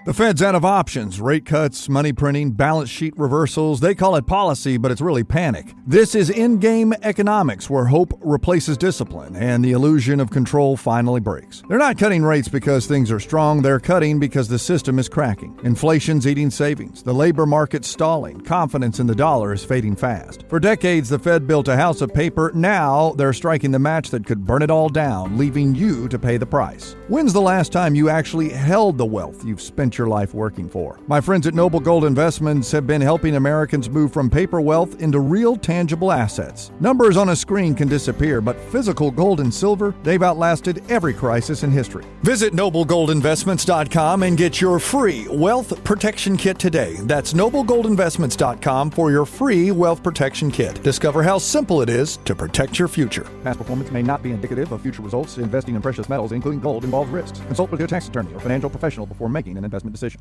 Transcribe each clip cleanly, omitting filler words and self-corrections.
The Fed's out of options. Rate cuts, money printing, balance sheet reversals. They call it policy, but it's really panic. This is in-game economics where hope replaces discipline and the illusion of control finally breaks. They're not cutting rates because things are strong. They're cutting because the system is cracking. Inflation's eating savings. The labor market's stalling. Confidence in the dollar is fading fast. For decades, the Fed built a house of paper. Now they're striking the match that could burn it all down, leaving you to pay the price. When's the last time you actually held the wealth you've spent your life working for? My friends at Noble Gold Investments have been helping Americans move from paper wealth into real tangible assets. Numbers on a screen can disappear, but physical gold and silver, they've outlasted every crisis in history. Visit noblegoldinvestments.com and get your free wealth protection kit today. That's noblegoldinvestments.com for your free wealth protection kit. Discover how simple it is to protect your future. Past performance may not be indicative of future results. Investing in precious metals, including gold, involves risks. Consult with your tax attorney or financial professional before making an investment decision.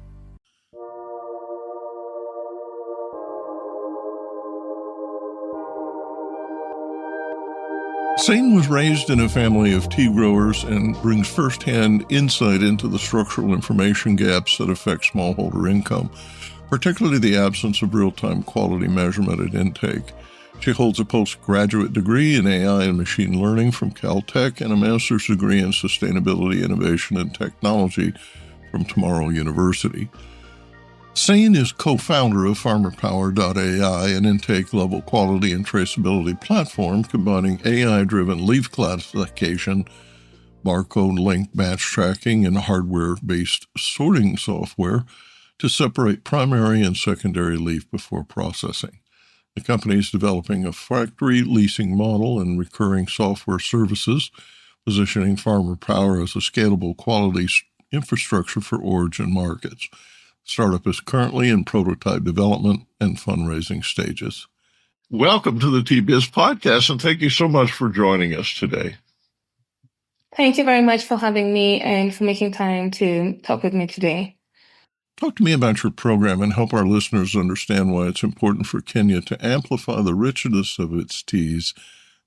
Sein was raised in a family of tea growers and brings firsthand insight into the structural information gaps that affect smallholder income, particularly the absence of real-time quality measurement at intake. She holds a postgraduate degree in AI and machine learning from Caltech and a master's degree in sustainability, innovation, and technology from Tomorrow University. Sein is co-founder of FarmerPower.ai, an intake-level quality and traceability platform combining AI-driven leaf classification, barcode link match tracking, and hardware-based sorting software to separate primary and secondary leaf before processing. The company is developing a factory leasing model and recurring software services, positioning FarmerPower as a scalable quality infrastructure for origin markets. The startup is currently in prototype development and fundraising stages. Welcome to the T-Biz podcast, and thank you so much for joining us today. Thank you very much for having me and for making time to talk with me today. Talk to me about your program and help our listeners understand why it's important for Kenya to amplify the richness of its teas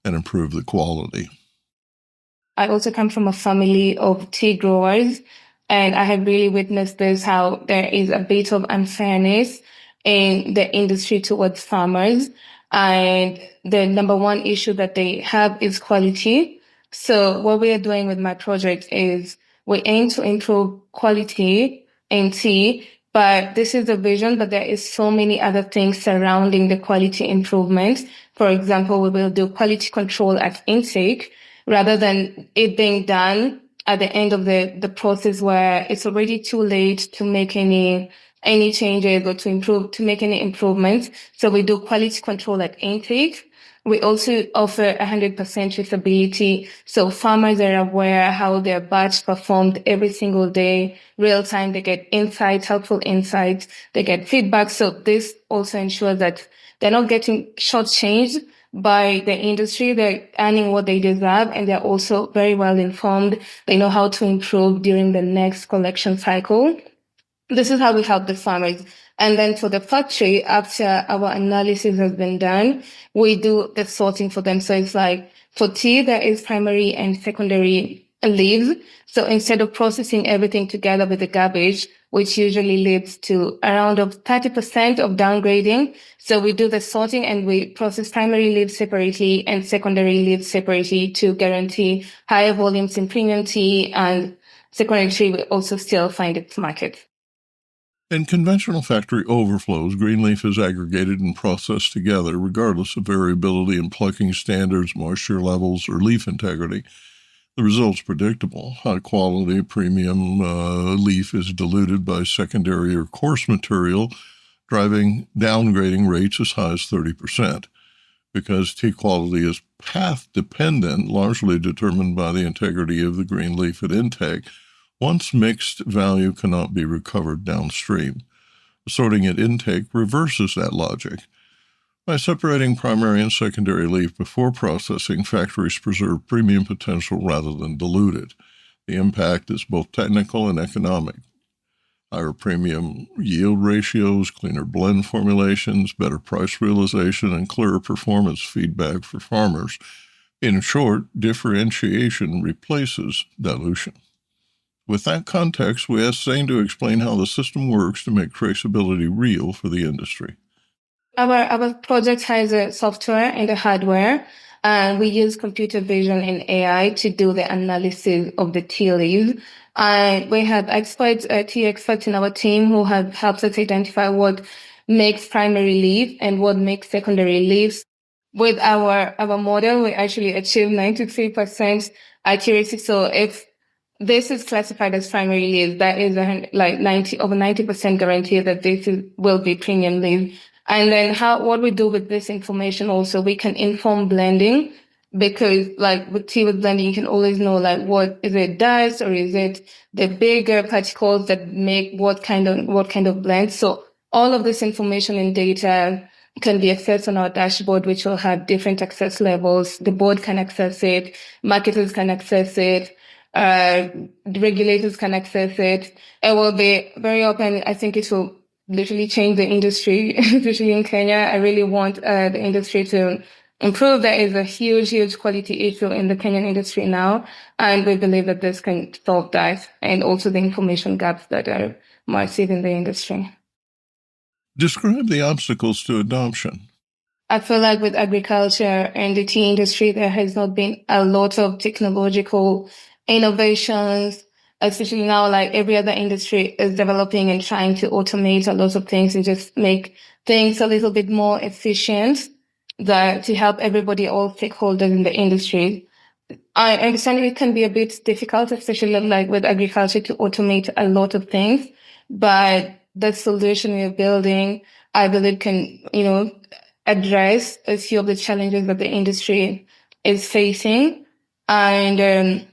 and improve the quality. I also come from a family of tea growers, and I have really witnessed this, how there is a bit of unfairness in the industry towards farmers. And the number one issue that they have is quality. So what we are doing with my project is we aim to improve quality in tea, but this is the vision, but there is so many other things surrounding the quality improvement. For example, we will do quality control at intake rather than it being done at the end of the process where it's already too late to make any changes or to make any improvements. So we do quality control at intake. We also offer 100% traceability, so farmers are aware how their batch performed every single day, real time. They get insights, helpful insights. They get feedback. So this also ensures that they're not getting shortchanged by the industry. They're earning what they deserve, and they're also very well informed. They know how to improve during the next collection cycle. This is how we help the farmers. And then for the factory, after our analysis has been done, we do the sorting for them. So it's like for tea, there is primary and secondary leaves. So instead of processing everything together with the garbage, which usually leads to around 30% of downgrading. So we do the sorting and we process primary leaves separately and secondary leaves separately to guarantee higher volumes in premium tea, and secondary tea will also still find its market. In conventional factory overflows, green leaf is aggregated and processed together, regardless of variability in plucking standards, moisture levels, or leaf integrity. The result's predictable. High-quality premium leaf is diluted by secondary or coarse material, driving downgrading rates as high as 30%. Because tea quality is path-dependent, largely determined by the integrity of the green leaf at intake, once mixed, value cannot be recovered downstream. Sorting at intake reverses that logic. By separating primary and secondary leaf before processing, factories preserve premium potential rather than dilute it. The impact is both technical and economic. Higher premium yield ratios, cleaner blend formulations, better price realization, and clearer performance feedback for farmers. In short, differentiation replaces dilution. With that context, we asked Sein to explain how the system works to make traceability real for the industry. Our project has a software and a hardware, and we use computer vision and AI to do the analysis of the tea leaves. And we have tea experts in our team who have helped us identify what makes primary leaf and what makes secondary leaves. With our model, we actually achieve 93% accuracy. So if this is classified as primary leaf, that is over 90% guarantee that will be premium leaf. And then what we do with this information also, we can inform blending, because with blending, you can always know what is it, dust, or is it the bigger particles that make what kind of blend. So all of this information and data can be accessed on our dashboard, which will have different access levels. The board can access it, marketers can access it, the regulators can access it. It will be very open. I think it will literally change the industry, especially in Kenya. I really want the industry to improve. There is a huge quality issue in the Kenyan industry now, and we believe that this can solve that, and also the information gaps that are massive in the industry. Describe the obstacles to adoption. I feel like with agriculture and the tea industry, there has not been a lot of technological innovations, especially now, every other industry is developing and trying to automate a lot of things and just make things a little bit more efficient to help everybody, all stakeholders in the industry. I understand it can be a bit difficult, especially with agriculture, to automate a lot of things, but the solution we're building, I believe, can, address a few of the challenges that the industry is facing. And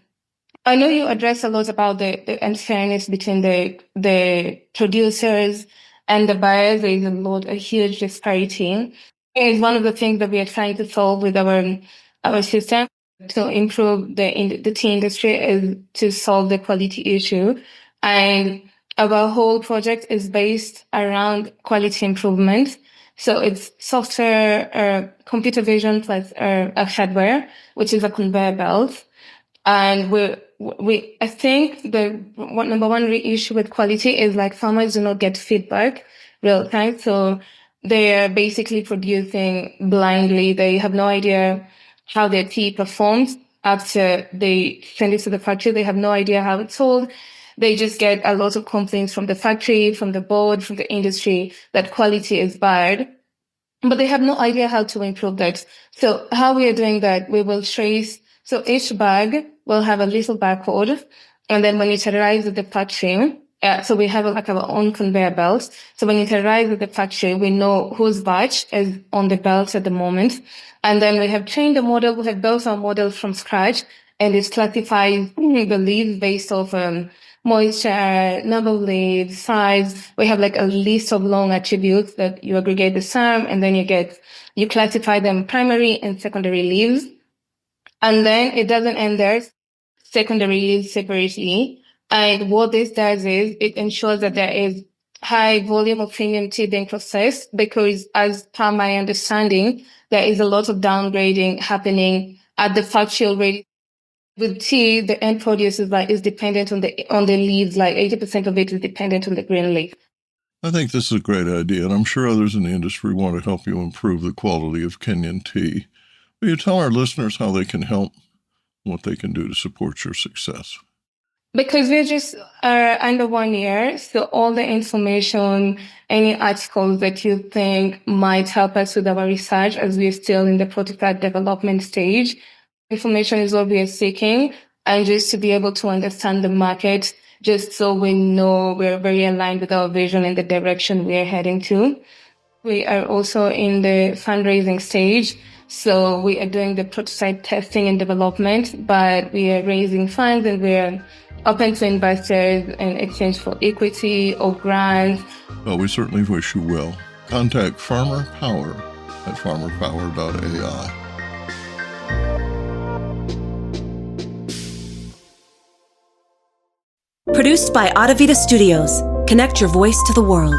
I know you address a lot about the unfairness between the producers and the buyers. There is a huge disparity. It's one of the things that we are trying to solve with our system to improve the tea industry, is to solve the quality issue. And our whole project is based around quality improvement. So it's software, computer vision plus a hardware, which is a conveyor belt. And I think the number one issue with quality is farmers do not get feedback real time. So they are basically producing blindly. They have no idea how their tea performs after they send it to the factory. They have no idea how it's sold. They just get a lot of complaints from the factory, from the board, from the industry that quality is bad, but they have no idea how to improve that. So how we are doing that, we will trace. So each bag will have a little barcode, and then when it arrives at the factory, so we have our own conveyor belt. So when it arrives at the factory, we know whose batch is on the belt at the moment. And then we have trained the model, we have built our model from scratch, and it's classified the leaves based off moisture, number of leaves, size. We have a list of long attributes that you aggregate the sum, and then you classify them primary and secondary leaves. And then it doesn't end there. Secondary leaves separately. And what this does is it ensures that there is high volume of premium tea being processed, because as per my understanding, there is a lot of downgrading happening at the factory already. With tea, the end produce is dependent on the leaves. 80% of it is dependent on the green leaf. I think this is a great idea, and I'm sure others in the industry want to help you improve the quality of Kenyan tea. Will you tell our listeners how they can help, and what they can do to support your success? Because we're just under 1 year, so all the information, any articles that you think might help us with our research, as we're still in the prototype development stage, information is what we are seeking, and just to be able to understand the market, just so we know we're very aligned with our vision and the direction we are heading to. We are also in the fundraising stage, so we are doing the prototype testing and development, but we are raising funds and we're open to investors in exchange for equity or grants. Well, we certainly wish you well. Contact FarmerPower at farmerpower.ai. Produced by Audavita Studios. Connect your voice to the world.